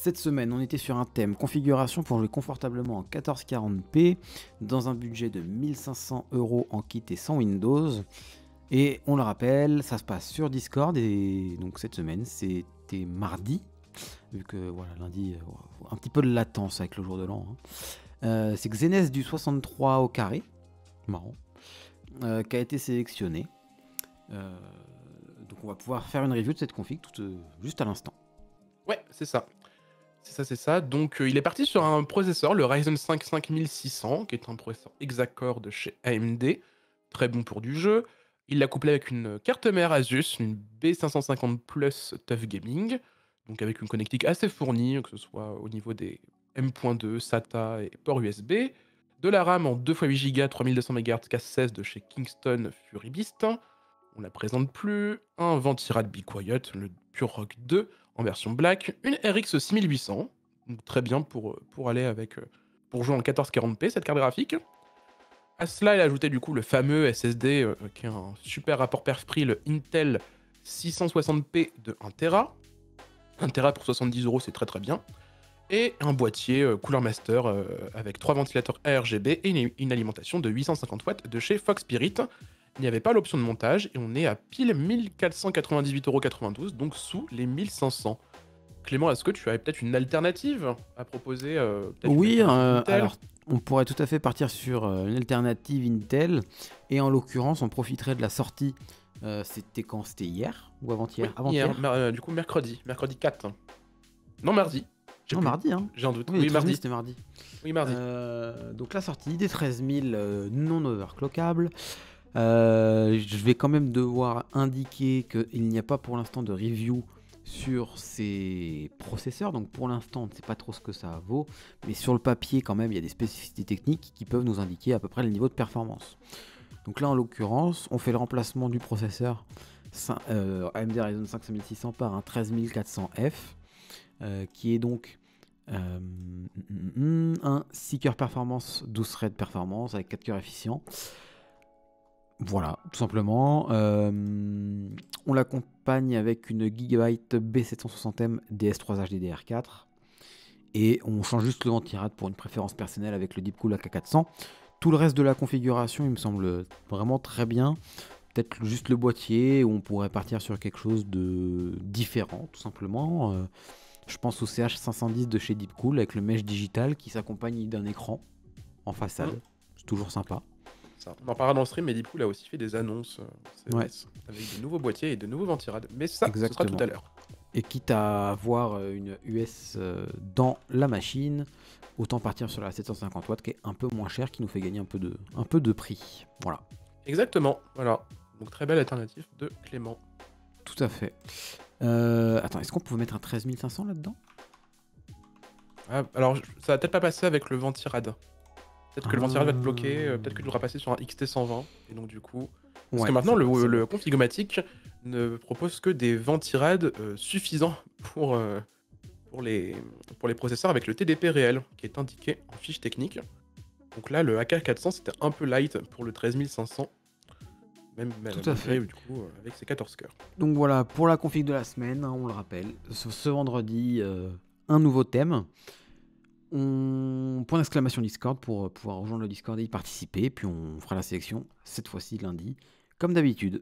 Cette semaine, on était sur un thème configuration pour jouer confortablement en 1440p dans un budget de 1500 € en kit et sans Windows. Et on le rappelle, ça se passe sur Discord et donc cette semaine, c'était mardi, vu que voilà, lundi, un petit peu de latence avec le jour de l'an. C'est Xenes du 63 au carré, marrant, qui a été sélectionné. Donc on va pouvoir faire une review de cette config juste à l'instant. Ouais, c'est ça. C'est ça. Donc, il est parti sur un processeur, le Ryzen 5 5600, qui est un processeur hexa-core de chez AMD, très bon pour du jeu. Il l'a couplé avec une carte mère Asus, une B550 Plus Tough Gaming, donc avec une connectique assez fournie, que ce soit au niveau des M.2, SATA et port USB. De la RAM en 2 x 8 Go, 3200 MHz casse 16 de chez Kingston Furybeast. On la présente plus. Un Ventirad Be Quiet, le Pure Rock 2 en version black. Une RX 6800, donc très bien pour aller avec pour jouer en 1440p cette carte graphique. À cela, il a ajouté du coup le fameux SSD qui est un super rapport perf-prix, le Intel 660p de 1TB. 1TB pour 70 €, c'est très très bien. Et un boîtier Cooler Master avec 3 ventilateurs ARGB et une alimentation de 850 watts de chez Fox Spirit. Il n'y avait pas l'option de montage et on est à pile 1498,92 €, donc sous les 1500. Clément, est-ce que tu avais peut-être une alternative à proposer, peut-être une Oui, alternative Intel? alors on pourrait tout à fait partir sur une alternative Intel, et en l'occurrence on profiterait de la sortie, c'était quand? C'était hier ou avant-hier? Oui, hier, Avant-hier? du coup mercredi 4. Non, mardi, je sais Non, plus, mardi, hein. j'ai un doute. Oui, le Oui, 13 000 mardi. c'était mardi. Oui, mardi. Donc la sortie des 13 000 non overclockables. Je vais quand même devoir indiquer qu'il n'y a pas pour l'instant de review sur ces processeurs, donc pour l'instant on ne sait pas trop ce que ça vaut, mais sur le papier quand même il y a des spécificités techniques qui peuvent nous indiquer à peu près le niveau de performance. Donc là en l'occurrence on fait le remplacement du processeur AMD Ryzen 5 5600 par un 13400F, qui est donc un 6 cœurs performance, 12 threads performance avec 4 cœurs efficients. Voilà, tout simplement. On l'accompagne avec une Gigabyte B760M DS3 HDDR4. Et on change juste le ventirad pour une préférence personnelle avec le Deepcool AK400. Tout le reste de la configuration, il me semble vraiment très bien. Peut-être juste le boîtier, où on pourrait partir sur quelque chose de différent, tout simplement. Je pense au CH510 de chez Deepcool avec le mesh digital qui s'accompagne d'un écran en façade. C'est toujours sympa. Ça. On en parlera dans le stream, mais Deepcool a aussi fait des annonces Ouais. CES avec de nouveaux boîtiers et de nouveaux ventirades. Mais ça, ce sera tout à l'heure. Et quitte à avoir une US dans la machine, autant partir sur la 750 watts qui est un peu moins chère, qui nous fait gagner un peu de prix. Voilà. Exactement, voilà. Donc très belle alternative de Clément. Tout à fait. Attends, est-ce qu'on pouvait mettre un 13 500 là-dedans? Ah, alors, ça va peut-être pas passer avec le ventirad. Peut-être que le ventirad va te bloquer, peut-être que tu devras passer sur un XT120. Et donc du coup... Parce que maintenant, le Configomatic ne propose que des ventirades suffisants pour les processeurs avec le TDP réel, qui est indiqué en fiche technique. Donc là, le AK400, c'était un peu light pour le 13 500. Même tout à fait. Du coup, avec ses 14 cœurs. Donc voilà, pour la config de la semaine, on le rappelle, ce vendredi, un nouveau thème. Point d'exclamation Discord pour pouvoir rejoindre le Discord et y participer. Puis on fera la sélection cette fois-ci lundi, comme d'habitude.